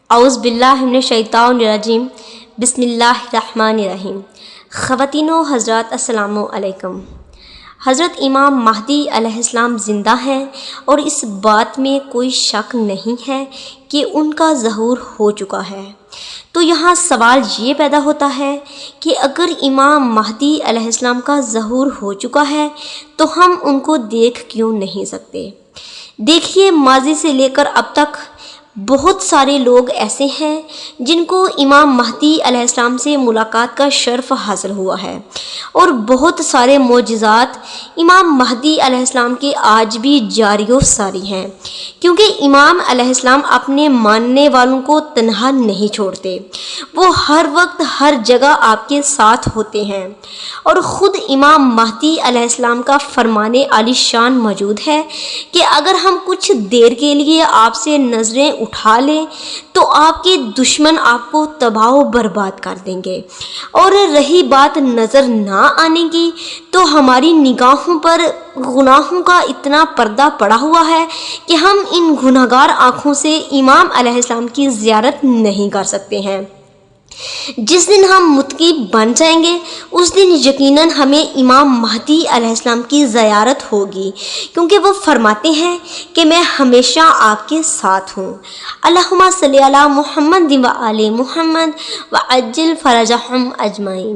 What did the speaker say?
اعوذ باللہ من الشیطان الرجیم، بسم اللہ الرحمن الرحیم۔ خواتین و حضرات السلام علیکم۔ حضرت امام مہدی علیہ السلام زندہ ہیں اور اس بات میں کوئی شک نہیں ہے کہ ان کا ظہور ہو چکا ہے۔ تو یہاں سوال یہ پیدا ہوتا ہے کہ اگر امام مہدی علیہ السلام کا ظہور ہو چکا ہے تو ہم ان کو دیکھ کیوں نہیں سکتے؟ دیکھیے، ماضی سے لے کر اب تک بہت سارے لوگ ایسے ہیں جن کو امام مہدی علیہ السلام سے ملاقات کا شرف حاصل ہوا ہے، اور بہت سارے معجزات امام مہدی علیہ السلام کے آج بھی جاری و ساری ہیں، کیونکہ امام علیہ السلام اپنے ماننے والوں کو تنہا نہیں چھوڑتے۔ وہ ہر وقت ہر جگہ آپ کے ساتھ ہوتے ہیں، اور خود امام مہدی علیہ السلام کا فرمان عالی شان موجود ہے کہ اگر ہم کچھ دیر کے لیے آپ سے نظریں اٹھا لیں تو آپ کے دشمن آپ کو تباہ و برباد کر دیں گے، اور رہی بات نظر نہ آنے کی، تو ہماری نگاہوں پر گناہوں کا اتنا پردہ پڑا ہوا ہے کہ ہم ان گنہگار آنکھوں سے امام علیہ السلام کی زیارت نہیں کر سکتے ہیں۔ جس دن ہم متقی بن جائیں گے اس دن یقیناً ہمیں امام مہدی علیہ السلام کی زیارت ہوگی، کیونکہ وہ فرماتے ہیں کہ میں ہمیشہ آپ کے ساتھ ہوں۔ اللہم صلی علی محمد و آل محمد وعجل فرجہم اجمعین۔